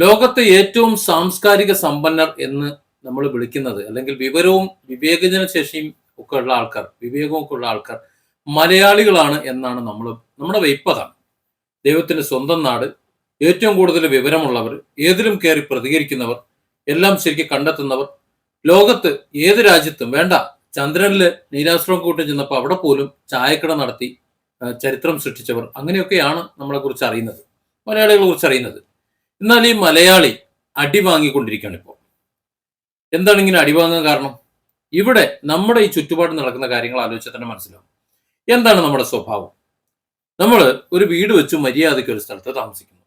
ലോകത്തെ ഏറ്റവും സാംസ്കാരിക സമ്പന്നർ എന്ന് നമ്മൾ വിളിക്കുന്നത്, അല്ലെങ്കിൽ വിവരവും വിവേചന ശേഷിയും ഒക്കെ ഉള്ള ആൾക്കാർ, വിവേകവും ഒക്കെ ഉള്ള ആൾക്കാർ മലയാളികളാണ് എന്നാണ് നമ്മുടെ വെയ്പ്പതാണ്. ദൈവത്തിന്റെ സ്വന്തം നാട്, ഏറ്റവും കൂടുതൽ വിവരമുള്ളവർ, ഏതിലും കയറി പ്രതികരിക്കുന്നവർ, എല്ലാം ശരിക്കും കണ്ടെത്തുന്നവർ, ലോകത്ത് ഏത് രാജ്യത്തും വേണ്ട, ചന്ദ്രനില് നീലാശ്രമം കൂട്ടം ചെന്നപ്പോൾ അവിടെ പോലും ചായക്കട നടത്തി ചരിത്രം സൃഷ്ടിച്ചവർ, അങ്ങനെയൊക്കെയാണ് നമ്മളെ കുറിച്ച് അറിയുന്നത്, മലയാളികളെ കുറിച്ച് അറിയുന്നത്. എന്നാൽ ഈ മലയാളി അടി വാങ്ങിക്കൊണ്ടിരിക്കുകയാണ് ഇപ്പോൾ. എന്താണ് ഇങ്ങനെ അടി വാങ്ങാൻ കാരണം? ഇവിടെ നമ്മുടെ ഈ ചുറ്റുപാട് നടക്കുന്ന കാര്യങ്ങൾ ആലോചിച്ചാൽ തന്നെ മനസ്സിലാവും. എന്താണ് നമ്മുടെ സ്വഭാവം? നമ്മൾ ഒരു വീട് വെച്ച് മര്യാദയ്ക്ക് ഒരു സ്ഥലത്ത് താമസിക്കുന്നു.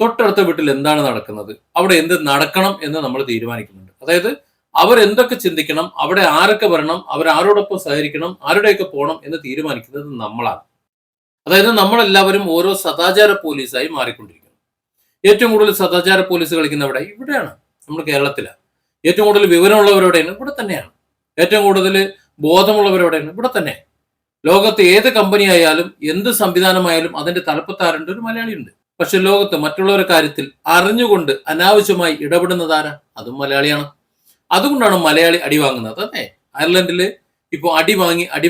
തൊട്ടടുത്ത വീട്ടിൽ എന്താണ് നടക്കുന്നത്, അവിടെ എന്ത് നടക്കണം എന്ന് നമ്മൾ തീരുമാനിക്കുന്നുണ്ട്. അതായത് അവരെന്തൊക്കെ ചിന്തിക്കണം, അവിടെ ആരൊക്കെ വരണം, അവരാരോടൊപ്പം സഹകരിക്കണം, ആരുടെയൊക്കെ പോകണം എന്ന് തീരുമാനിക്കുന്നത് നമ്മളാണ്. അതായത് നമ്മളെല്ലാവരും ഓരോ സദാചാര പോലീസായി മാറിക്കൊണ്ടിരിക്കുന്നു. ഏറ്റവും കൂടുതൽ സദാചാര പോലീസ് കളിക്കുന്ന ഇവിടെയാണ്, നമ്മുടെ കേരളത്തിലാണ്. ഏറ്റവും കൂടുതൽ വിവരമുള്ളവരോടെയാണ്, ഇവിടെ തന്നെയാണ്. ഏറ്റവും കൂടുതൽ ബോധമുള്ളവരോടെയാണ്, ഇവിടെ തന്നെ. ലോകത്ത് ഏത് കമ്പനി ആയാലും എന്ത് സംവിധാനമായാലും അതിന്റെ തലപ്പത്താരുണ്ട്, ഒരു മലയാളിയുണ്ട്. പക്ഷെ ലോകത്ത് മറ്റുള്ളവരുടെ കാര്യത്തിൽ അറിഞ്ഞുകൊണ്ട് അനാവശ്യമായി ഇടപെടുന്നതാരാ? അതും മലയാളിയാണ്. അതുകൊണ്ടാണ് മലയാളി അടി വാങ്ങുന്നത്. അതെ, അയർലൻഡില് ഇപ്പോൾ അടി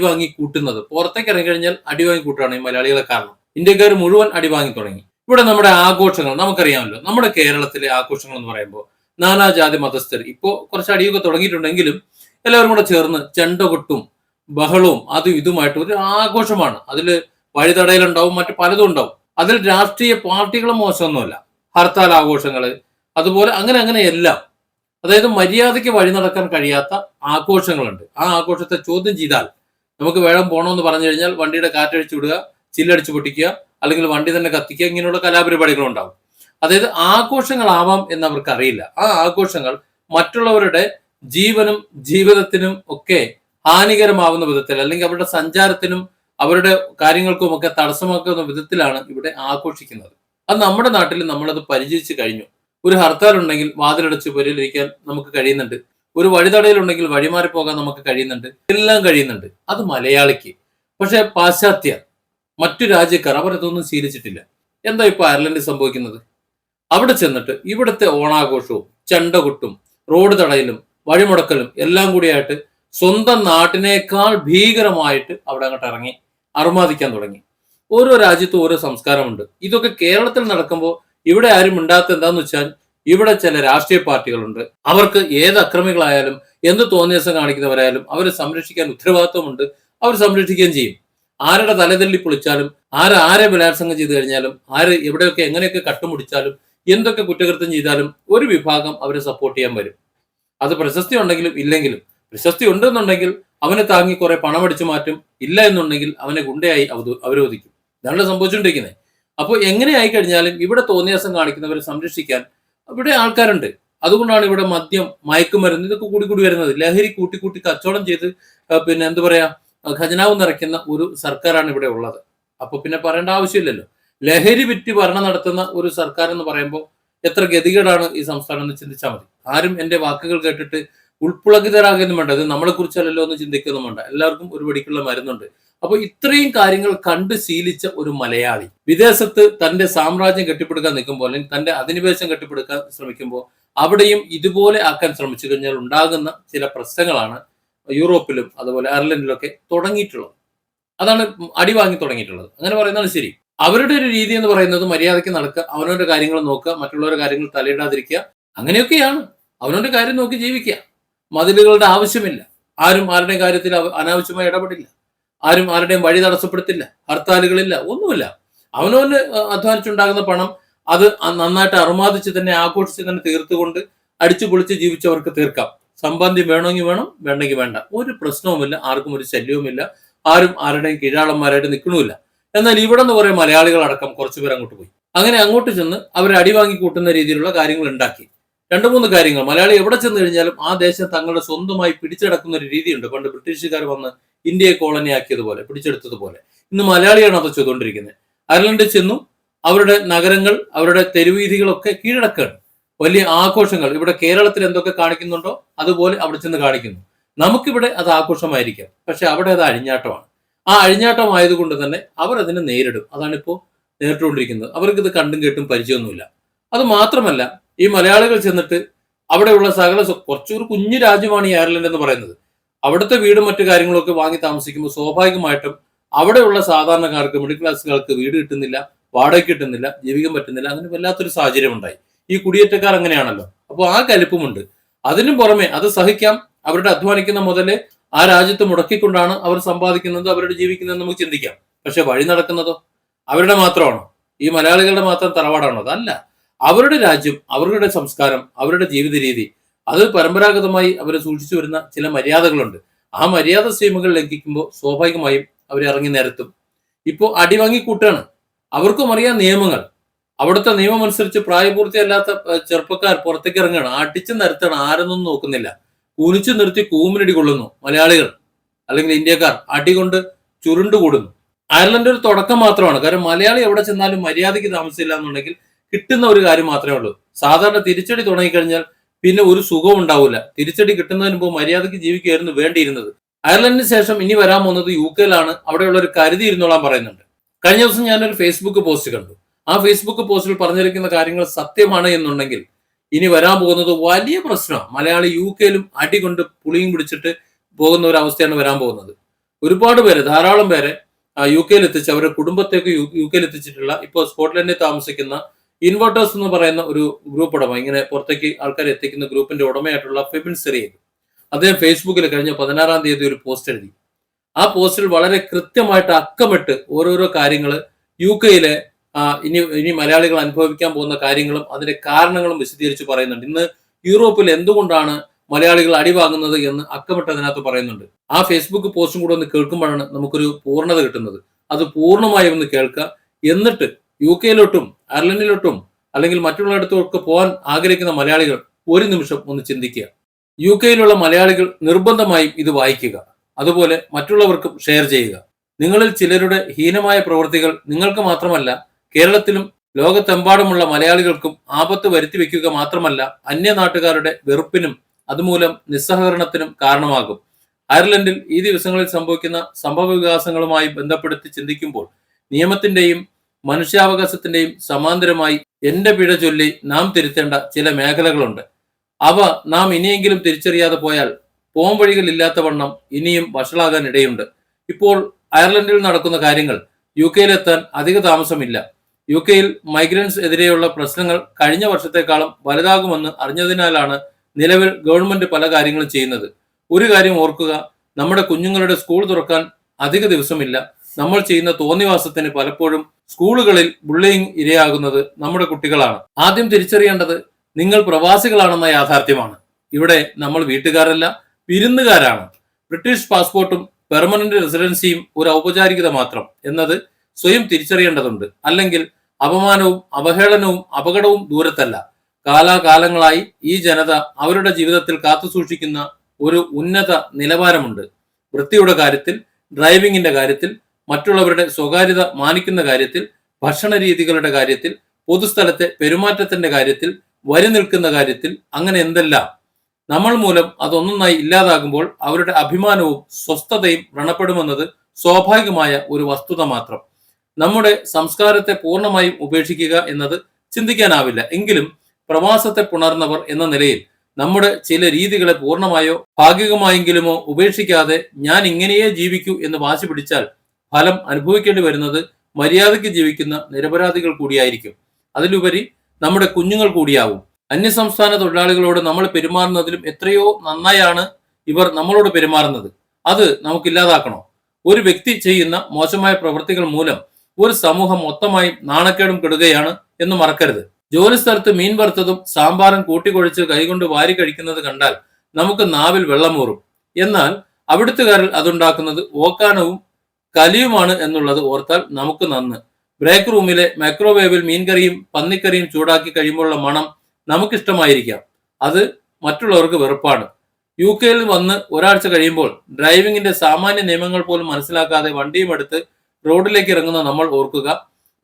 വാങ്ങി കൂട്ടുന്നത്, പുറത്തേക്ക് ഇറങ്ങി കഴിഞ്ഞാൽ അടി വാങ്ങി കൂട്ടുകയാണ് ഈ മലയാളികളെ കാരണം. ഇന്ത്യക്കാർ മുഴുവൻ അടി വാങ്ങി തുടങ്ങി. ഇവിടെ നമ്മുടെ ആഘോഷങ്ങൾ നമുക്കറിയാമല്ലോ. നമ്മുടെ കേരളത്തിലെ ആഘോഷങ്ങൾ എന്ന് പറയുമ്പോൾ നാനാജാതി മതസ്ഥർ ഇപ്പോൾ കുറച്ച് അടിയൊക്കെ തുടങ്ങിയിട്ടുണ്ടെങ്കിലും എല്ലാവരും കൂടെ ചേർന്ന് ചെണ്ടകൊട്ടും ബഹളവും അതും ഇതുമായിട്ട് ഒരു ആഘോഷമാണ്. അതിൽ വഴിതടയലുണ്ടാവും, മറ്റു പലതും ഉണ്ടാവും. അതിൽ രാഷ്ട്രീയ പാർട്ടികളും മോശമൊന്നുമല്ല. ഹർത്താൽ ആഘോഷങ്ങൾ, അതുപോലെ അങ്ങനെ എല്ലാം. അതായത് മര്യാദയ്ക്ക് വഴി നടക്കാൻ കഴിയാത്ത ആഘോഷങ്ങളുണ്ട്. ആ ആഘോഷത്തെ ചോദ്യം ചെയ്താൽ, നമുക്ക് വേണം പോകണമെന്ന് പറഞ്ഞു കഴിഞ്ഞാൽ വണ്ടിയുടെ കാറ്റഴിച്ചു വിടുക, ചില്ലടിച്ചു പൊട്ടിക്കുക, അല്ലെങ്കിൽ വണ്ടി തന്നെ കത്തിക്കുക, ഇങ്ങനെയുള്ള കലാപരിപാടികൾ ഉണ്ടാവും. അതായത് ആഘോഷങ്ങളാവാം എന്ന് അവർക്ക് അറിയില്ല. ആ ആഘോഷങ്ങൾ മറ്റുള്ളവരുടെ ജീവനും ജീവിതത്തിനും ഒക്കെ ഹാനികരമാവുന്ന വിധത്തിൽ, അല്ലെങ്കിൽ അവരുടെ സഞ്ചാരത്തിനും അവരുടെ കാര്യങ്ങൾക്കും ഒക്കെ തടസ്സമാക്കുന്ന വിധത്തിലാണ് ഇവിടെ ആഘോഷിക്കുന്നത്. അത് നമ്മുടെ നാട്ടിൽ നമ്മളത് പരിചയിച്ചു കഴിഞ്ഞു. ഒരു ഹർത്താൽ ഉണ്ടെങ്കിൽ വാതിലടച്ച് പുരയിലിരിക്കാൻ നമുക്ക് കഴിയുന്നുണ്ട്. ഒരു വഴിതടയിലുണ്ടെങ്കിൽ വഴിമാറി പോകാൻ നമുക്ക് കഴിയുന്നുണ്ട്. എല്ലാം കഴിയുന്നുണ്ട്. അത് മലയാളിക്ക്. പക്ഷെ പാശ്ചാത്യർ, മറ്റു രാജ്യക്കാർ അവരതൊന്നും ശീലിച്ചിട്ടില്ല. എന്താ ഇപ്പൊ അയർലൻഡിൽ സംഭവിക്കുന്നത്? അവിടെ ചെന്നിട്ട് ഇവിടുത്തെ ഓണാഘോഷവും ചെണ്ടകൊട്ടും റോഡ് തടയലും വഴിമുടക്കലും എല്ലാം കൂടിയായിട്ട് സ്വന്തം നാട്ടിനേക്കാൾ ഭീകരമായിട്ട് അവിടെ അങ്ങോട്ട് ഇറങ്ങി അറുമാദിക്കാൻ തുടങ്ങി. ഓരോ രാജ്യത്തും ഓരോ സംസ്കാരമുണ്ട്. ഇതൊക്കെ കേരളത്തിൽ നടക്കുമ്പോൾ ഇവിടെ ആരും ഉണ്ടാത്ത എന്താന്ന് വെച്ചാൽ, ഇവിടെ ചില രാഷ്ട്രീയ പാർട്ടികളുണ്ട്. അവർക്ക് ഏത് അക്രമികളായാലും എന്ത് തോന്നിയസം കാണിക്കുന്നവരായാലും അവരെ സംരക്ഷിക്കാൻ ഉത്തരവാദിത്വമുണ്ട്. അവർ സംരക്ഷിക്കുകയും ചെയ്യും. ആരുടെ തലതല്ലി പൊളിച്ചാലും, ആരെ ബലാത്സംഗം ചെയ്തു കഴിഞ്ഞാലും, ആര് എവിടെയൊക്കെ എങ്ങനെയൊക്കെ കട്ടുമുടിച്ചാലും, എന്തൊക്കെ കുറ്റകൃത്യം ചെയ്താലും ഒരു വിഭാഗം അവരെ സപ്പോർട്ട് ചെയ്യാൻ വരും. അത് പ്രശസ്തി ഉണ്ടെങ്കിലും ഇല്ലെങ്കിലും. പ്രശസ്തി ഉണ്ടെന്നുണ്ടെങ്കിൽ അവനെ താങ്ങി കുറെ പണം അടിച്ചു മാറ്റും. ഇല്ല എന്നുണ്ടെങ്കിൽ അവനെ ഗുണ്ടയായി അവരോധിക്കും. ഇതാണ് സംഭവിച്ചുകൊണ്ടിരിക്കുന്നത്. അപ്പോൾ എങ്ങനെ ആയിക്കഴിഞ്ഞാലും ഇവിടെ തോന്നിയാസം കാണിക്കുന്നവരെ സംരക്ഷിക്കാൻ ഇവിടെ ആൾക്കാരുണ്ട്. അതുകൊണ്ടാണ് ഇവിടെ മദ്യം, മയക്കുമരുന്ന് ഇതൊക്കെ കൂടി വരുന്നത്. ലഹരി കൂട്ടി കച്ചവടം ചെയ്ത് പിന്നെ എന്താ പറയാ, ഖജനാവ് നിറയ്ക്കുന്ന ഒരു സർക്കാരാണ് ഇവിടെ ഉള്ളത്. അപ്പൊ പിന്നെ പറയേണ്ട ആവശ്യമില്ലല്ലോ. ലഹരി വിറ്റ് ഭരണം നടത്തുന്ന ഒരു സർക്കാർ എന്ന് പറയുമ്പോൾ എത്ര ഗതികേടാണ് ഈ സംസ്ഥാനം എന്ന് ചിന്തിച്ചാൽ മതി. ആരും എന്റെ വാക്കുകൾ കേട്ടിട്ട് ഉൾപ്പുളകിതരാകുന്നു വേണ്ട. അത് നമ്മളെ കുറിച്ചല്ലല്ലോ എന്ന് ചിന്തിക്കുന്നു വേണ്ട. എല്ലാവർക്കും ഒരു വെടിക്കുള്ള മരുന്നുണ്ട്. അപ്പൊ ഇത്രയും കാര്യങ്ങൾ കണ്ട് ശീലിച്ച ഒരു മലയാളി വിദേശത്ത് തന്റെ സാമ്രാജ്യം കെട്ടിപ്പടുക്കാൻ നിൽക്കുമ്പോൾ, അല്ലെങ്കിൽ തന്റെ അധിനിവേശം കെട്ടിപ്പടുക്കാൻ ശ്രമിക്കുമ്പോൾ അവിടെയും ഇതുപോലെ ആക്കാൻ ശ്രമിച്ചു കഴിഞ്ഞാൽ ഉണ്ടാകുന്ന ചില പ്രശ്നങ്ങളാണ് യൂറോപ്പിലും അതുപോലെ അയർലൻഡിലൊക്കെ തുടങ്ങിയിട്ടുള്ളത്. അതാണ് അടി വാങ്ങി തുടങ്ങിയിട്ടുള്ളത്. അങ്ങനെ പറയുന്നതാണ് ശരി. അവരുടെ ഒരു രീതി എന്ന് പറയുന്നത് മര്യാദയ്ക്ക് നടക്കുക, അവനവന്റെ കാര്യങ്ങൾ നോക്കുക, മറ്റുള്ളവരുടെ കാര്യങ്ങൾ തലയിടാതിരിക്കുക, അങ്ങനെയൊക്കെയാണ്. അവനവന്റെ കാര്യം നോക്കി ജീവിക്കുക. മതിലുകളുടെ ആവശ്യമില്ല. ആരും ആരുടെയും കാര്യത്തിൽ അനാവശ്യമായി ഇടപെടില്ല. ആരും ആരുടെയും വഴി തടസ്സപ്പെടുത്തില്ല. ഹർത്താലുകളില്ല, ഒന്നുമില്ല. അവനവന് അധ്വാനിച്ചുണ്ടാകുന്ന പണം അത് നന്നായിട്ട് അറുമാദിച്ച് തന്നെ ആഘോഷിച്ച് തന്നെ തീർത്തുകൊണ്ട് അടിച്ചു പൊളിച്ച് ജീവിച്ചവർക്ക് തീർക്കാം. സമ്പാദ്യം വേണമെങ്കിൽ വേണം, വേണ്ടെങ്കിൽ വേണ്ട. ഒരു പ്രശ്നവുമില്ല. ആർക്കും ഒരു ശല്യവുമില്ല. ആരും ആരുടെയും കീഴാളന്മാരായിട്ട് നിൽക്കണമില്ല. എന്നാൽ ഇവിടെ നിന്ന് കുറെ മലയാളികളടക്കം കുറച്ചുപേർ അങ്ങോട്ട് പോയി. അങ്ങനെ അങ്ങോട്ട് ചെന്ന് അവരെ അടിവാങ്ങി കൂട്ടുന്ന രീതിയിലുള്ള കാര്യങ്ങൾ ഉണ്ടാക്കി. 2-3 കാര്യങ്ങൾ. മലയാളി എവിടെ ചെന്ന് കഴിഞ്ഞാലും ആ ദേശം തങ്ങളുടെ സ്വന്തമായി പിടിച്ചെടുക്കുന്ന ഒരു രീതിയുണ്ട്. പണ്ട് ബ്രിട്ടീഷുകാർ വന്ന് ഇന്ത്യയെ കോളനിയാക്കിയതുപോലെ, പിടിച്ചെടുത്തതുപോലെ ഇന്ന് മലയാളിയാണ് അത് ചെയ്തുകൊണ്ടിരിക്കുന്നത്. അയർലൻഡിൽ ചെന്നു അവരുടെ നഗരങ്ങൾ, അവരുടെ തെരുവീഥികളൊക്കെ കീഴടക്കുകയാണ്. വലിയ ആഘോഷങ്ങൾ ഇവിടെ കേരളത്തിൽ എന്തൊക്കെ കാണിക്കുന്നുണ്ടോ അതുപോലെ അവിടെ ചെന്ന് കാണിക്കുന്നു. നമുക്കിവിടെ അത് ആഘോഷമായിരിക്കാം, പക്ഷെ അവിടെ അത് അഴിഞ്ഞാട്ടമാണ്. ആ അഴിഞ്ഞാട്ടം ആയതുകൊണ്ട് തന്നെ അവർ അതിനെ നേരിടും. അതാണിപ്പോൾ നേരിട്ടുകൊണ്ടിരിക്കുന്നത്. അവർക്കിത് കണ്ടും കേട്ടും പരിചയമൊന്നുമില്ല. അത് മാത്രമല്ല, ഈ മലയാളികൾ ചെന്നിട്ട് അവിടെയുള്ള കുറച്ചൊരു കുഞ്ഞു രാജ്യമാണ് ഈ അയർലൻഡ് എന്ന് പറയുന്നത്. അവിടുത്തെ വീടും മറ്റു കാര്യങ്ങളൊക്കെ വാങ്ങി താമസിക്കുമ്പോൾ സ്വാഭാവികമായിട്ടും അവിടെയുള്ള സാധാരണക്കാർക്ക്, മിഡിൽ ക്ലാസ്സുകാർക്ക് വീട് കിട്ടുന്നില്ല, വാടക കിട്ടുന്നില്ല, ജീവിക്കാൻ പറ്റുന്നില്ല. അങ്ങനെ വല്ലാത്തൊരു സാഹചര്യം ഉണ്ടായി. ഈ കുടിയേറ്റക്കാർ അങ്ങനെയാണല്ലോ. അപ്പോൾ ആ കലിപ്പുമുണ്ട്. അതിനും പുറമെ അത് സഹിക്കാം. അവരുടെ അധ്വാനിക്കുന്ന മുതല് ആ രാജ്യത്ത് മുടക്കിക്കൊണ്ടാണ് അവർ സമ്പാദിക്കുന്നത്, അവരുടെ ജീവിക്കുന്നത് നമുക്ക് ചിന്തിക്കാം. പക്ഷെ വഴി നടക്കുന്നതോ അവരുടെ മാത്രമാണോ? ഈ മലയാളികളുടെ മാത്രം തറവാടാണോ? അതല്ല. അവരുടെ രാജ്യം, അവരുടെ സംസ്കാരം, അവരുടെ ജീവിത രീതി, അത് പരമ്പരാഗതമായി അവർ സൂക്ഷിച്ചു വരുന്ന ചില മര്യാദകളുണ്ട്. ആ മര്യാദ സീമകൾ ലംഘിക്കുമ്പോൾ സ്വാഭാവികമായും അവർ ഇറങ്ങി നിരത്തും. ഇപ്പോൾ അടിവാങ്ങി കൂട്ടാണ്. അവർക്കും അറിയാം നിയമങ്ങൾ. അവിടുത്തെ നിയമം അനുസരിച്ച് പ്രായപൂർത്തിയല്ലാത്ത ചെറുപ്പക്കാർ പുറത്തേക്ക് ഇറങ്ങുകയാണ്, അടിച്ചു നിരത്താണ്, ആരൊന്നും നോക്കുന്നില്ല. കുനിച്ചു നിർത്തി കൂമിനടി കൊള്ളുന്നു മലയാളികൾ അല്ലെങ്കിൽ ഇന്ത്യക്കാർ, അടികൊണ്ട് ചുരുണ്ടുകൂടുന്നു. അയർലൻഡ് ഒരു തുടക്കം മാത്രമാണ്. കാരണം മലയാളി എവിടെ ചെന്നാലും മര്യാദയ്ക്ക് താമസിച്ചില്ല എന്നുണ്ടെങ്കിൽ കിട്ടുന്ന ഒരു കാര്യം മാത്രമേ ഉള്ളൂ. സാധാരണ തിരിച്ചടി തുടങ്ങിക്കഴിഞ്ഞാൽ പിന്നെ ഒരു സുഖവും ഉണ്ടാവില്ല. തിരിച്ചടി കിട്ടുന്നതിന് മുമ്പ് മര്യാദയ്ക്ക് ജീവിക്കുകയായിരുന്നു വേണ്ടിയിരുന്നത്. അയർലൻഡിന് ശേഷം ഇനി വരാൻ പോകുന്നത് UK അവിടെയുള്ള ഒരു കരുതി ഇരുന്നോളാൻ പറയുന്നുണ്ട്. കഴിഞ്ഞ ദിവസം ഞാനൊരു ഫേസ്ബുക്ക് പോസ്റ്റ് കണ്ടു. ആ ഫേസ്ബുക്ക് പോസ്റ്റിൽ പറഞ്ഞിരിക്കുന്ന കാര്യങ്ങൾ സത്യമാണ് എന്നുണ്ടെങ്കിൽ ഇനി വരാൻ പോകുന്നത് വലിയ പ്രശ്നമാണ്. മലയാളി UK അടികൊണ്ട് പുളിയും പിടിച്ചിട്ട് പോകുന്ന ഒരു അവസ്ഥയാണ് വരാൻ പോകുന്നത്. ഒരുപാട് പേര്, ധാരാളം പേരെ UK എത്തിച്ച് അവരുടെ കുടുംബത്തേക്ക് UK എത്തിച്ചിട്ടുള്ള, ഇപ്പോൾ സ്കോട്ട്ലൻഡിൽ താമസിക്കുന്ന ഇൻവേർട്ടേഴ്സ് എന്ന് പറയുന്ന ഒരു ഗ്രൂപ്പ് ഉടമ, ഇങ്ങനെ പുറത്തേക്ക് ആൾക്കാരെ എത്തിക്കുന്ന ഗ്രൂപ്പിന്റെ ഉടമയായിട്ടുള്ള ഫെബിൻ സിറിയൻ, അദ്ദേഹം ഫേസ്ബുക്കിൽ കഴിഞ്ഞ 16-ാം തീയതി ഒരു പോസ്റ്റ് എഴുതി. ആ പോസ്റ്റിൽ വളരെ കൃത്യമായിട്ട് അക്കമിട്ട് ഓരോരോ കാര്യങ്ങൾ UK ഇനി മലയാളികൾ അനുഭവിക്കാൻ പോകുന്ന കാര്യങ്ങളും അതിന്റെ കാരണങ്ങളും വിശദീകരിച്ച് പറയുന്നുണ്ട്. ഇന്ന് യൂറോപ്പിൽ എന്തുകൊണ്ടാണ് മലയാളികൾ അടിവാങ്ങുന്നത് എന്ന് അക്കമിട്ട് അതിനകത്ത് പറയുന്നുണ്ട്. ആ ഫേസ്ബുക്ക് പോസ്റ്റും കൂടെ ഒന്ന് കേൾക്കുമ്പോഴാണ് നമുക്കൊരു പൂർണ്ണത കിട്ടുന്നത്. അത് പൂർണ്ണമായി ഒന്ന് കേൾക്കുക. എന്നിട്ട് UK അയർലൻഡിലോട്ടും അല്ലെങ്കിൽ മറ്റുള്ളിടത്തുമൊക്കെ പോകാൻ ആഗ്രഹിക്കുന്ന മലയാളികൾ ഒരു നിമിഷം ഒന്ന് ചിന്തിക്കുക. UK മലയാളികൾ നിർബന്ധമായും ഇത് വായിക്കുക. അതുപോലെ മറ്റുള്ളവർക്കും ഷെയർ ചെയ്യുക. നിങ്ങളിൽ ചിലരുടെ ഹീനമായ പ്രവൃത്തികൾ നിങ്ങൾക്ക് മാത്രമല്ല, കേരളത്തിലും ലോകത്തെമ്പാടുമുള്ള മലയാളികൾക്കും ആപത്ത് വരുത്തി വെക്കുക മാത്രമല്ല, അന്യനാട്ടുകാരുടെ വെറുപ്പിനും അതുമൂലം നിസ്സഹകരണത്തിനും കാരണമാകും. അയർലൻഡിൽ ഈ ദിവസങ്ങളിൽ സംഭവിക്കുന്ന സംഭവ വികാസങ്ങളുമായി ബന്ധപ്പെടുത്തി ചിന്തിക്കുമ്പോൾ നിയമത്തിന്റെയും മനുഷ്യാവകാശത്തിന്റെയും സമാന്തരമായി എന്റെ പിഴ ചൊല്ലി നാം തിരുത്തേണ്ട ചില മേഖലകളുണ്ട്. അവ നാം ഇനിയെങ്കിലും തിരിച്ചറിയാതെ പോയാൽ പോംവഴികൾ ഇല്ലാത്തവണ്ണം ഇനിയും വഷളാകാൻ ഇടയുണ്ട്. ഇപ്പോൾ അയർലൻഡിൽ നടക്കുന്ന കാര്യങ്ങൾ UK അധിക താമസമില്ല. UK മൈഗ്രൻസ് എതിരെയുള്ള പ്രശ്നങ്ങൾ കഴിഞ്ഞ വർഷത്തെക്കാളും വലുതാകുമെന്ന് അറിഞ്ഞതിനാലാണ് നിലവിൽ ഗവൺമെന്റ് പല കാര്യങ്ങളും ചെയ്യുന്നത്. ഒരു കാര്യം ഓർക്കുക, നമ്മുടെ കുഞ്ഞുങ്ങളുടെ സ്കൂൾ തുറക്കാൻ അധിക ദിവസമില്ല. നമ്മൾ ചെയ്യുന്ന തോന്നിവാസത്തിന് പലപ്പോഴും സ്കൂളുകളിൽ ബുള്ളിയിങ് ഇരയാകുന്നത് നമ്മുടെ കുട്ടികളാണ്. ആദ്യം തിരിച്ചറിയേണ്ടത് നിങ്ങൾ പ്രവാസികളാണെന്ന യാഥാർത്ഥ്യമാണ്. ഇവിടെ നമ്മൾ വീട്ടുകാരല്ല, വിരുന്നുകാരാണ്. ബ്രിട്ടീഷ് പാസ്പോർട്ടും പെർമനന്റ് റെസിഡൻസിയും ഒരു ഔപചാരികത മാത്രം എന്നത് സ്വയം തിരിച്ചറിയേണ്ടതുണ്ട്. അല്ലെങ്കിൽ അപമാനവും അവഹേളനവും അപകടവും ദൂരത്തല്ല. കാലാകാലങ്ങളായി ഈ ജനത അവരുടെ ജീവിതത്തിൽ കാത്തുസൂക്ഷിക്കുന്ന ഒരു ഉന്നത നിലവാരമുണ്ട്. വൃത്തിയുടെ കാര്യത്തിൽ, ഡ്രൈവിംഗിന്റെ കാര്യത്തിൽ, മറ്റുള്ളവരുടെ സ്വകാര്യത മാനിക്കുന്ന കാര്യത്തിൽ, ഭക്ഷണ രീതികളുടെ കാര്യത്തിൽ, പൊതുസ്ഥലത്തെ പെരുമാറ്റത്തിന്റെ കാര്യത്തിൽ, വരി നിൽക്കുന്ന കാര്യത്തിൽ, അങ്ങനെ എന്തെല്ലാം. നമ്മൾ മൂലം അതൊന്നൊന്നായി ഇല്ലാതാകുമ്പോൾ അവരുടെ അഭിമാനവും സ്വസ്ഥതയും വ്രണപ്പെടുമെന്നത് സ്വാഭാവികമായ ഒരു വസ്തുത മാത്രം. നമ്മുടെ സംസ്കാരത്തെ പൂർണ്ണമായും ഉപേക്ഷിക്കുക എന്നത് ചിന്തിക്കാനാവില്ല. എങ്കിലും പ്രവാസത്തെ പുണർന്നവർ എന്ന നിലയിൽ നമ്മുടെ ചില രീതികളെ പൂർണ്ണമായോ ഭാഗികമായെങ്കിലുമോ ഉപേക്ഷിക്കാതെ ഞാൻ ഇങ്ങനെയേ ജീവിക്കൂ എന്ന് വാശി പിടിച്ചാൽ ഫലം അനുഭവിക്കേണ്ടി വരുന്നത് മര്യാദയ്ക്ക് ജീവിക്കുന്ന നിരപരാധികൾ കൂടിയായിരിക്കും. അതിലുപരി നമ്മുടെ കുഞ്ഞുങ്ങൾ കൂടിയാവും. അന്യസംസ്ഥാന തൊഴിലാളികളോട് നമ്മൾ പെരുമാറുന്നതിലും എത്രയോ നന്നായാണ് ഇവർ നമ്മളോട് പെരുമാറുന്നത്. അത് നമുക്കില്ലാതാക്കണോ? ഒരു വ്യക്തി ചെയ്യുന്ന മോശമായ പ്രവൃത്തികൾ മൂലം ഒരു സമൂഹം മൊത്തമായി നാണക്കേടും കെടുകയാണ് എന്ന് മറക്കരുത്. ജോലി സ്ഥലത്ത് മീൻ വറുത്തതും സാമ്പാറും കൂട്ടിക്കൊഴിച്ച് കൈകൊണ്ട് വാരി കഴിക്കുന്നത് കണ്ടാൽ നമുക്ക് നാവിൽ വെള്ളമൂറും. എന്നാൽ അവിടുത്തുകാരിൽ അതുണ്ടാക്കുന്നത് ഓക്കാനവും കലിയുമാണ് എന്നുള്ളത് ഓർത്താൽ നമുക്ക് നന്ന്. ബ്രേക്ക് റൂമിലെ മൈക്രോവേവിൽ മീൻകറിയും പന്നിക്കറിയും ചൂടാക്കി കഴിയുമ്പോഴുള്ള മണം നമുക്കിഷ്ടമായിരിക്കാം, അത് മറ്റുള്ളവർക്ക് വെറുപ്പാണ്. UK വന്ന് ഒരാഴ്ച കഴിയുമ്പോൾ ഡ്രൈവിംഗിന്റെ സാമാന്യ നിയമങ്ങൾ പോലും മനസ്സിലാക്കാതെ വണ്ടിയും എടുത്ത് റോഡിലേക്ക് ഇറങ്ങുന്ന നമ്മൾ ഓർക്കുക,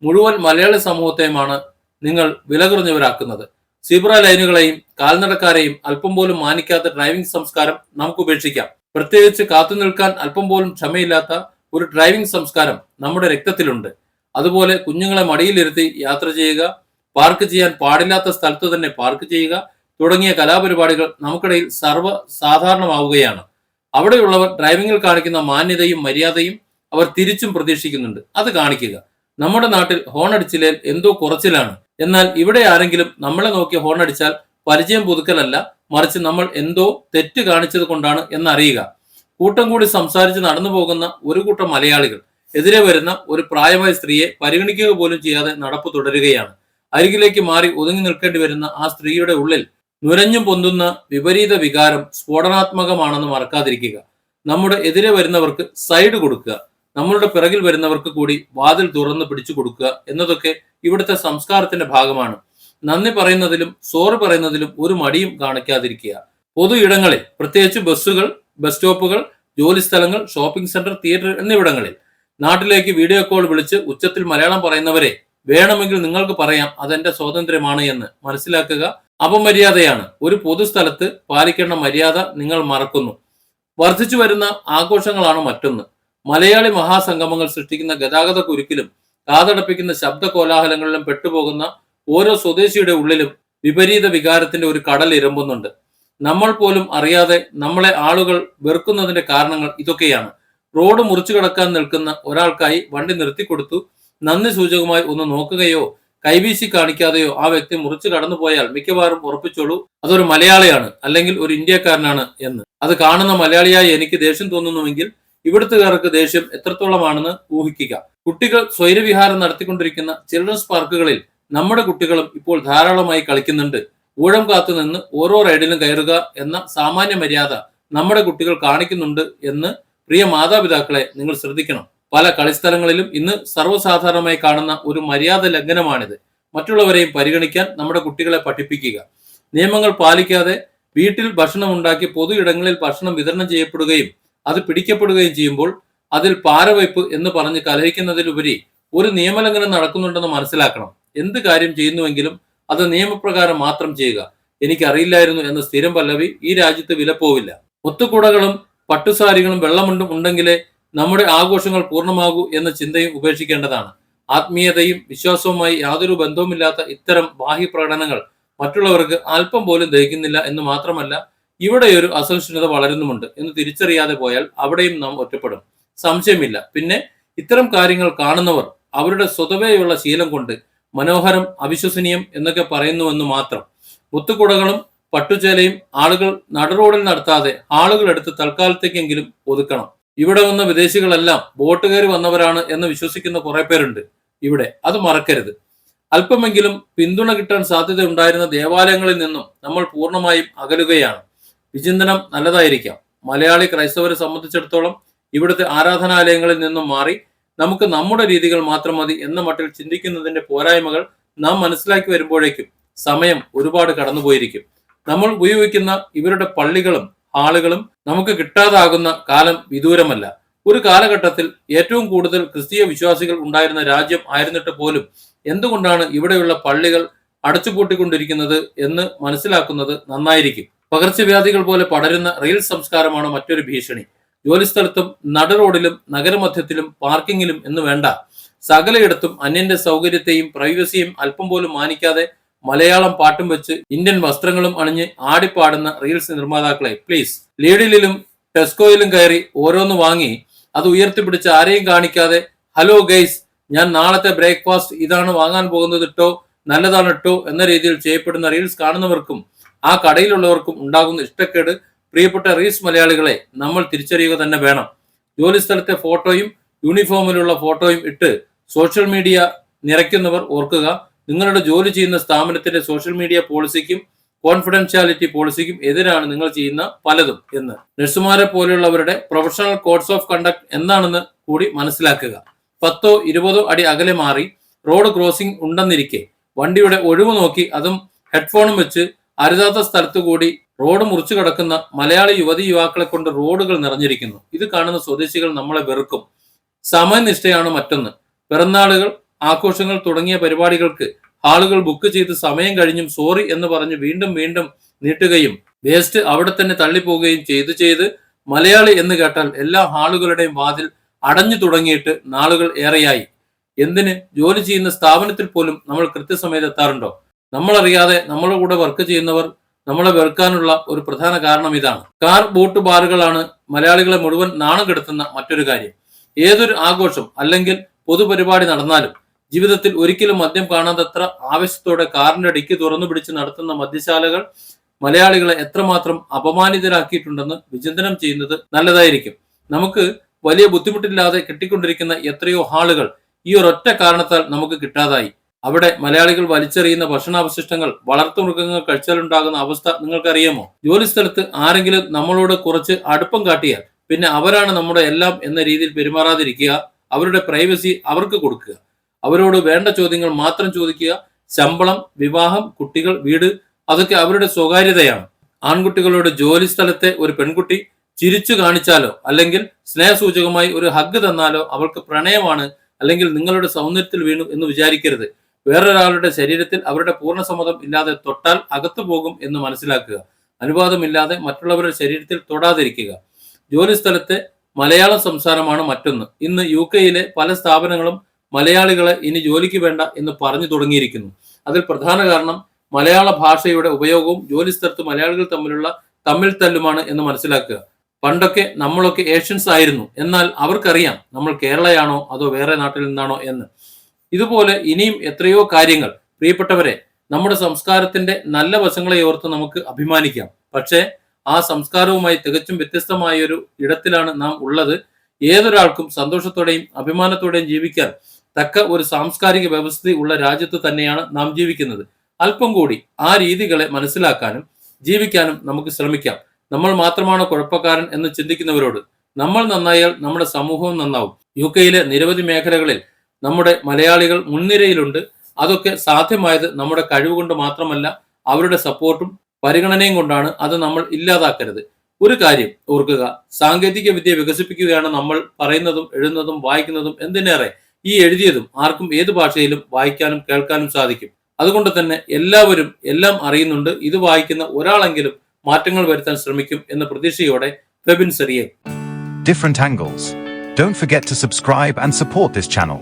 മുഴുവൻ മലയാളി സമൂഹത്തെയുമാണ് നിങ്ങൾ വില കുറഞ്ഞവരാക്കുന്നത്. സീബ്ര ലൈനുകളെയും കാൽനടക്കാരെയും അല്പം പോലും മാനിക്കാത്ത ഡ്രൈവിംഗ് സംസ്കാരം നമുക്ക് ഉപേക്ഷിക്കാം. പ്രത്യേകിച്ച് കാത്തു നിൽക്കാൻ അല്പം പോലും ക്ഷമയില്ലാത്ത ഒരു ഡ്രൈവിംഗ് സംസ്കാരം നമ്മുടെ രക്തത്തിലുണ്ട്. അതുപോലെ കുഞ്ഞുങ്ങളെ മടിയിലിരുത്തി യാത്ര ചെയ്യുക, പാർക്ക് ചെയ്യാൻ പാടില്ലാത്ത സ്ഥലത്ത് തന്നെ പാർക്ക് ചെയ്യുക തുടങ്ങിയ കലാപരിപാടികൾ നമുക്കിടയിൽ സാധാരണമാവുകയാണ്. അവിടെയുള്ളവർ ഡ്രൈവിംഗിൽ കാണിക്കുന്ന മാന്യതയും മര്യാദയും അവർ തിരിച്ചും പ്രതീക്ഷിക്കുന്നുണ്ട്. അത് കാണിക്കുക. നമ്മുടെ നാട്ടിൽ ഹോൺ അടിച്ചില്ലേൽ എന്തോ കുറച്ചിലാണ്. എന്നാൽ ഇവിടെ ആരെങ്കിലും നമ്മളെ നോക്കി ഹോൺ അടിച്ചാൽ പരിചയം പുതുക്കലല്ല, മറിച്ച് നമ്മൾ എന്തോ തെറ്റ് കാണിച്ചത് കൊണ്ടാണ് എന്നറിയുക. കൂട്ടം കൂടി സംസാരിച്ച് നടന്നു പോകുന്ന ഒരു കൂട്ടം മലയാളികൾ എതിരെ വരുന്ന ഒരു പ്രായമായ സ്ത്രീയെ പരിഗണിക്കുക പോലും ചെയ്യാതെ നടപ്പ് തുടരുകയാണ്. അരികിലേക്ക് മാറി ഒതുങ്ങി നിൽക്കേണ്ടി വരുന്ന ആ സ്ത്രീയുടെ ഉള്ളിൽ നുരഞ്ഞു പൊന്തുന്ന വിപരീത വികാരം സ്ഫോടനാത്മകമാണെന്ന് മറക്കാതിരിക്കുക. നമ്മുടെ എതിരെ വരുന്നവർക്ക് സൈഡ് കൊടുക്കുക, നമ്മളുടെ പിറകിൽ വരുന്നവർക്ക് കൂടി വാതിൽ തുറന്ന് പിടിച്ചു കൊടുക്കുക എന്നതൊക്കെ ഇവിടുത്തെ സംസ്കാരത്തിന്റെ ഭാഗമാണ്. നന്ദി പറയുന്നതിലും സോറി പറയുന്നതിലും ഒരു മടിയും കാണിക്കാതിരിക്കുക. പൊതു ഇടങ്ങളിൽ, പ്രത്യേകിച്ച് ബസ്സുകൾ, ബസ് സ്റ്റോപ്പുകൾ, ജോലി സ്ഥലങ്ങൾ, ഷോപ്പിംഗ് സെന്റർ, തിയേറ്റർ എന്നിവിടങ്ങളിൽ നാട്ടിലേക്ക് വീഡിയോ കോൾ വിളിച്ച് ഉച്ചത്തിൽ മലയാളം പറയുന്നവരെ വേണമെങ്കിൽ നിങ്ങൾക്ക് പറയാം അതെന്റെ സ്വാതന്ത്ര്യമാണ് എന്ന് മനസ്സിലാക്കുക. അപമര്യാദയാണ്. ഒരു പൊതുസ്ഥലത്ത് പാലിക്കേണ്ട മര്യാദ നിങ്ങൾ മറക്കുന്നു. വർദ്ധിച്ചു വരുന്ന ആഘോഷങ്ങളാണ് മറ്റൊന്ന്. മലയാളി മഹാസംഗമങ്ങൾ സൃഷ്ടിക്കുന്ന ഗതാഗത കുരുക്കിലും കാതടപ്പിക്കുന്ന ശബ്ദ കോലാഹലങ്ങളിലും പെട്ടുപോകുന്ന ഓരോ സ്വദേശിയുടെ ഉള്ളിലും വിപരീത വികാരത്തിന്റെ ഒരു കടൽ ഇരമ്പുന്നുണ്ട്. നമ്മൾ പോലും അറിയാതെ നമ്മളെ ആളുകൾ വെറുക്കുന്നതിന്റെ കാരണങ്ങൾ ഇതൊക്കെയാണ്. റോഡ് മുറിച്ചു കടക്കാൻ നിൽക്കുന്ന ഒരാൾക്കായി വണ്ടി നിർത്തിക്കൊടുത്തു നന്ദി സൂചകമായി ഒന്ന് നോക്കുകയോ കൈവീശി കാണിക്കാതെയോ ആ വ്യക്തി മുറിച്ചു കടന്നുപോയാൽ മിക്കവാറും ഉറപ്പിച്ചോളൂ അതൊരു മലയാളിയാണ്, അല്ലെങ്കിൽ ഒരു ഇന്ത്യക്കാരനാണ് എന്ന്. അത് കാണുന്ന മലയാളിയായി എനിക്ക് ദേഷ്യം തോന്നുന്നുവെങ്കിൽ ഇവിടുത്തുകാർക്ക് ദേഷ്യം എത്രത്തോളമാണെന്ന് ഊഹിക്കുക. കുട്ടികൾ സ്വൈരവിഹാരം നടത്തിക്കൊണ്ടിരിക്കുന്ന ചിൽഡ്രൻസ് പാർക്കുകളിൽ നമ്മുടെ കുട്ടികളും ഇപ്പോൾ ധാരാളമായി കളിക്കുന്നുണ്ട്. ഊഴം കാത്തു നിന്ന് ഓരോ റൈഡിലും കയറുക എന്ന സാമാന്യ മര്യാദ നമ്മുടെ കുട്ടികൾ കാണിക്കുന്നുണ്ട് എന്ന് പ്രിയ മാതാപിതാക്കളെ നിങ്ങൾ ശ്രദ്ധിക്കണം. പല കളിസ്ഥലങ്ങളിലും ഇന്ന് സർവ്വസാധാരണമായി കാണുന്ന ഒരു മര്യാദ ലംഘനമാണിത്. മറ്റുള്ളവരെയും പരിഗണിക്കാൻ നമ്മുടെ കുട്ടികളെ പഠിപ്പിക്കുക. നിയമങ്ങൾ പാലിക്കാതെ വീട്ടിൽ ഭക്ഷണം ഉണ്ടാക്കി പൊതു ഇടങ്ങളിൽ ഭക്ഷണം വിതരണം ചെയ്യപ്പെടുകയും അത് പിടിക്കപ്പെടുകയും ചെയ്യുമ്പോൾ അതിൽ പാരവയ്പ് എന്ന് പറഞ്ഞ് കലഹിക്കുന്നതിലുപരി ഒരു നിയമലംഘനം നടക്കുന്നുണ്ടെന്ന് മനസ്സിലാക്കണം. എന്ത് കാര്യം ചെയ്യുന്നുവെങ്കിലും അത് നിയമപ്രകാരം മാത്രം ചെയ്യുക. എനിക്കറിയില്ലായിരുന്നു എന്ന സ്ഥിരം പല്ലവി ഈ രാജ്യത്ത് വിലപ്പോവില്ല. ഒത്തുകൂടകളും പട്ടുസാരികളും വെള്ളമുണ്ടും ഉണ്ടെങ്കിലേ നമ്മുടെ ആഘോഷങ്ങൾ പൂർണ്ണമാകൂ എന്ന ചിന്തയും ഉപേക്ഷിക്കേണ്ടതാണ്. ആത്മീയതയും വിശ്വാസവുമായി യാതൊരു ബന്ധവുമില്ലാത്ത ഇത്തരം ബാഹ്യപ്രകടനങ്ങൾ മറ്റുള്ളവർക്ക് അല്പം പോലും ദഹിക്കുന്നില്ല എന്ന് മാത്രമല്ല ഇവിടെയൊരു അസഹിഷ്ണുത വളരുന്നുമുണ്ട് എന്ന് തിരിച്ചറിയാതെ പോയാൽ അവിടെയും നാം ഒറ്റപ്പെടും, സംശയമില്ല. പിന്നെ ഇത്തരം കാര്യങ്ങൾ കാണുന്നവർ അവരുടെ സ്വതവേയുള്ള ശീലം കൊണ്ട് മനോഹരം, അവിശ്വസനീയം എന്നൊക്കെ പറയുന്നുവെന്ന് മാത്രം. മുത്തുകുടകളും പട്ടുചേലയും ആളുകൾ നടുറോഡിൽ നടത്താതെ ആളുകളെടുത്ത് തൽക്കാലത്തേക്കെങ്കിലും ഒതുക്കണം. ഇവിടെ വന്ന വിദേശികളെല്ലാം ബോട്ട് കയറി വന്നവരാണ് എന്ന് വിശ്വസിക്കുന്ന കുറെ പേരുണ്ട് ഇവിടെ. അത് മറക്കരുത്. അല്പമെങ്കിലും പിന്തുണ കിട്ടാൻ സാധ്യത ഉണ്ടായിരുന്ന ദേവാലയങ്ങളിൽ നിന്നും നമ്മൾ പൂർണ്ണമായും അകലുകയാണ്. വിചിന്തനം നല്ലതായിരിക്കാം. മലയാളി ക്രൈസ്തവരെ സംബന്ധിച്ചിടത്തോളം ഇവിടുത്തെ ആരാധനാലയങ്ങളിൽ നിന്നും മാറി നമുക്ക് നമ്മുടെ രീതികൾ മാത്രം മതി എന്ന മട്ടിൽ ചിന്തിക്കുന്നതിന്റെ പോരായ്മകൾ നാം മനസ്സിലാക്കി വരുമ്പോഴേക്കും സമയം ഒരുപാട് കടന്നുപോയിരിക്കും. നമ്മൾ ഉപയോഗിക്കുന്ന ഇവരുടെ പള്ളികളും ഹാളുകളും നമുക്ക് കിട്ടാതാകുന്ന കാലം വിദൂരമല്ല. ഒരു കാലഘട്ടത്തിൽ ഏറ്റവും കൂടുതൽ ക്രിസ്തീയ വിശ്വാസികൾ ഉണ്ടായിരുന്ന രാജ്യം ആയിരുന്നിട്ട് പോലും എന്തുകൊണ്ടാണ് ഇവിടെയുള്ള പള്ളികൾ അടച്ചുപൂട്ടിക്കൊണ്ടിരിക്കുന്നത് എന്ന് മനസ്സിലാക്കുന്നത് നന്നായിരിക്കും. പകർച്ചവ്യാധികൾ പോലെ പടരുന്ന റെയിൽ സംസ്കാരമാണ് മറ്റൊരു ഭീഷണി. ജോലിസ്ഥലത്തും നടുറോഡിലും നഗരമധ്യത്തിലും പാർക്കിങ്ങിലും എന്ന് വേണ്ട സകലയിടത്തും അന്യന്റെ സൗകര്യത്തെയും പ്രൈവസിയും അല്പം പോലും മാനിക്കാതെ മലയാളം പാട്ടും വെച്ച് ഇന്ത്യൻ വസ്ത്രങ്ങളും അണിഞ്ഞ് ആടിപ്പാടുന്ന റീൽസ് നിർമ്മാതാക്കളെ പ്ലീസ്, ലീഡിലും ടെസ്കോയിലും കയറി ഓരോന്ന് വാങ്ങി അത് ഉയർത്തിപ്പിടിച്ച് ആരെയും കാണിക്കാതെ ഹലോ ഗൈസ്, ഞാൻ നാളത്തെ ബ്രേക്ക്ഫാസ്റ്റ് ഇതാണ് വാങ്ങാൻ പോകുന്നത് ഇട്ടോ, നല്ലതാണ് ഇട്ടോ എന്ന രീതിയിൽ ചെയ്യപ്പെടുന്ന റീൽസ് കാണുന്നവർക്കും ആ കടയിലുള്ളവർക്കും ഉണ്ടാകുന്ന ഇഷ്ടക്കേട് പ്രിയപ്പെട്ട റീൽസ് മലയാളികളെ നമ്മൾ തിരിച്ചറിയുക തന്നെ വേണം. ജോലിസ്ഥലത്തെ ഫോട്ടോയും യൂണിഫോമിലുള്ള ഫോട്ടോയും ഇട്ട് സോഷ്യൽ മീഡിയ നിറയ്ക്കുന്നവർ ഓർക്കുക, നിങ്ങളുടെ ജോലി ചെയ്യുന്ന സ്ഥാപനത്തിന്റെ സോഷ്യൽ മീഡിയ പോളിസിക്കും കോൺഫിഡൻഷ്യാലിറ്റി പോളിസിക്കും എതിരാണ് നിങ്ങൾ ചെയ്യുന്ന പലതും എന്ന്. നഴ്സുമാരെ പോലെയുള്ളവരുടെ പ്രൊഫഷണൽ കോഡ്സ് ഓഫ് കണ്ടക്ട് എന്താണെന്ന് കൂടി മനസ്സിലാക്കുക. 10-20 അടി അകലെ മാറി റോഡ് ക്രോസിംഗ് ഉണ്ടെന്നിരിക്കെ വണ്ടിയുടെ ഒഴിവ് നോക്കി അതും ഹെഡ്ഫോണും വെച്ച് അരുതാത്ത സ്ഥലത്തു കൂടി റോഡ് മുറിച്ചു കടക്കുന്ന മലയാളി യുവതി യുവാക്കളെ കൊണ്ട് റോഡുകൾ നിറഞ്ഞിരിക്കുന്നു. ഇത് കാണുന്ന സ്വദേശികൾ നമ്മളെ വെറുക്കും. സമയനിഷ്ഠയാണ് മറ്റൊന്ന്. പിറന്നാളുകൾ, ആഘോഷങ്ങൾ തുടങ്ങിയ പരിപാടികൾക്ക് ഹാളുകൾ ബുക്ക് ചെയ്ത് സമയം കഴിഞ്ഞും സോറി എന്ന് പറഞ്ഞ് വീണ്ടും വീണ്ടും നീട്ടുകയും വേസ്റ്റ് അവിടെ തന്നെ തള്ളിപ്പോവുകയും ചെയ്ത് മലയാളി എന്ന് കേട്ടാൽ എല്ലാ ഹാളുകളുടെയും വാതിൽ അടഞ്ഞു തുടങ്ങിയിട്ട് നാളുകൾ ഏറെയായി. എന്തിന്, ജോലി ചെയ്യുന്ന സ്ഥാപനത്തിൽ പോലും നമ്മൾ കൃത്യസമയത്ത് എത്താറുണ്ടോ? നമ്മളറിയാതെ നമ്മുടെ കൂടെ വർക്ക് ചെയ്യുന്നവർ നമ്മളെ വെറുക്കാനുള്ള ഒരു പ്രധാന കാരണം ഇതാണ്. കാർ, ബോട്ട്, ബാറുകളാണ് മലയാളികളെ മുഴുവൻ നാണം കെടുത്തുന്ന മറ്റൊരു കാര്യം. ഏതൊരു ആഘോഷം അല്ലെങ്കിൽ പൊതുപരിപാടി നടന്നാലും ജീവിതത്തിൽ ഒരിക്കലും മദ്യം കാണാത്തത്ര ആവേശത്തോടെ കാറിന്റെ ഡിക്കി തുറന്നു പിടിച്ച് നടത്തുന്ന മദ്യശാലകൾ മലയാളികളെ എത്രമാത്രം അപമാനിതരാക്കിയിട്ടുണ്ടെന്ന് വിചിന്തനം ചെയ്യുന്നത് നല്ലതായിരിക്കും. നമുക്ക് വലിയ ബുദ്ധിമുട്ടില്ലാതെ കിട്ടിക്കൊണ്ടിരിക്കുന്ന എത്രയോ ഹാളുകൾ ഈ ഒരൊറ്റ കാരണത്താൽ നമുക്ക് കിട്ടാതായി. അവിടെ മലയാളികൾ വലിച്ചെറിയുന്ന ഭക്ഷണാവശിഷ്ടങ്ങൾ വളർത്തുമൃഗങ്ങൾ കഴിച്ചാലുണ്ടാകുന്ന അവസ്ഥ നിങ്ങൾക്കറിയാമോ? ജോലി സ്ഥലത്ത് ആരെങ്കിലും നമ്മളോട് കുറച്ച് അടുപ്പം കാട്ടിയാൽ പിന്നെ അവരാണ് നമ്മുടെ എല്ലാം എന്ന രീതിയിൽ പെരുമാറാതിരിക്കുക. അവരുടെ പ്രൈവസി അവർക്ക് കൊടുക്കുക. അവരോട് വേണ്ട ചോദ്യങ്ങൾ മാത്രം ചോദിക്കുക. ശമ്പളം, വിവാഹം, കുട്ടികൾ, വീട് അതൊക്കെ അവരുടെ സ്വകാര്യതയാണ്. ആൺകുട്ടികളോട് ജോലി സ്ഥലത്തെ ഒരു പെൺകുട്ടി ചിരിച്ചു കാണിച്ചാലോ അല്ലെങ്കിൽ സ്നേഹസൂചകമായി ഒരു ഹഗ് തന്നാലോ അവൾക്ക് പ്രണയമാണ് അല്ലെങ്കിൽ നിങ്ങളുടെ സൗന്ദര്യത്തിൽ വീണു എന്ന് വിചാരിക്കരുത്. വേറൊരാളുടെ ശരീരത്തിൽ അവരുടെ പൂർണ്ണ സമ്മതം ഇല്ലാതെ തൊട്ടാൽ അകത്തു പോകും എന്ന് മനസ്സിലാക്കുക. അനുവാദമില്ലാതെ മറ്റുള്ളവരുടെ ശരീരത്തിൽ തൊടാതിരിക്കുക. ജോലി സ്ഥലത്തെ മലയാളം സംസാരമാണ് മറ്റൊന്ന്. ഇന്ന് UK-യിലെ പല സ്ഥാപനങ്ങളും മലയാളികളെ ഇനി ജോലിക്ക് വേണ്ട എന്ന് പറഞ്ഞു തുടങ്ങിയിരിക്കുന്നു. അതിൽ പ്രധാന കാരണം മലയാള ഭാഷയുടെ ഉപയോഗവും ജോലി സ്ഥലത്ത് മലയാളികൾ തമ്മിലുള്ള തമ്മിൽ തല്ലുമാണ് എന്ന് മനസ്സിലാക്കുക. പണ്ടൊക്കെ നമ്മളൊക്കെ ഏഷ്യൻസ് ആയിരുന്നു, എന്നാൽ അവർക്കറിയാം നമ്മൾ കേരളയാണോ അതോ വേറെ നാട്ടിൽ നിന്നാണോ എന്ന്. ഇതുപോലെ ഇനിയും എത്രയോ കാര്യങ്ങൾ. പ്രിയപ്പെട്ടവരെ, നമ്മുടെ സംസ്കാരത്തിന്റെ നല്ല വശങ്ങളെ ഓർത്ത് നമുക്ക് അഭിമാനിക്കാം. പക്ഷേ ആ സംസ്കാരവുമായി തികച്ചും വ്യത്യസ്തമായൊരു ഇടത്തിലാണ് നാം ഉള്ളത്. ഏതൊരാൾക്കും സന്തോഷത്തോടെയും അഭിമാനത്തോടെയും ജീവിക്കാൻ തക്ക ഒരു സാംസ്കാരിക വ്യവസ്ഥ ഉള്ള രാജ്യത്ത് തന്നെയാണ് നാം ജീവിക്കുന്നത്. അല്പം കൂടി ആ രീതികളെ മനസ്സിലാക്കാനും ജീവിക്കാനും നമുക്ക് ശ്രമിക്കാം. നമ്മൾ മാത്രമാണ് കുഴപ്പക്കാരൻ എന്ന് ചിന്തിക്കുന്നവരോട്, നമ്മൾ നന്നായാൽ നമ്മുടെ സമൂഹവും നന്നാവും. UK-യിലെ നിരവധി മേഖലകളിൽ നമ്മുടെ മലയാളികൾ മുൻനിരയിലുണ്ട്. അതൊക്കെ സാധ്യമായത് നമ്മുടെ കഴിവുകൊണ്ട് മാത്രമല്ല, അവരുടെ സപ്പോർട്ടും പരിഗണനയും കൊണ്ടാണ്. അത് നമ്മൾ ഇല്ലാതാക്കരുത്. ഒരു കാര്യം ഓർക്കുക, സാങ്കേതിക വിദ്യ വികസിപ്പിക്കുകയാണ് നമ്മൾ പറയുന്നതും എഴുതുന്നതും വായിക്കുന്നതും. എന്തിനേറെ ഈ എഴുതിയതും ആർക്കും ഏത് ഭാഷയിലും വായിക്കാനും കേൾക്കാനും സാധിക്കും. അതുകൊണ്ട് തന്നെ എല്ലാവരും എല്ലാം അറിയുന്നുണ്ട്. ഇത് വായിക്കുന്ന ഒരാളെങ്കിലും മാറ്റങ്ങൾ വരുത്താൻ ശ്രമിക്കും എന്ന പ്രതീക്ഷയോടെ Febin സെറിയെ. Different angles. Don't forget to subscribe and support this channel.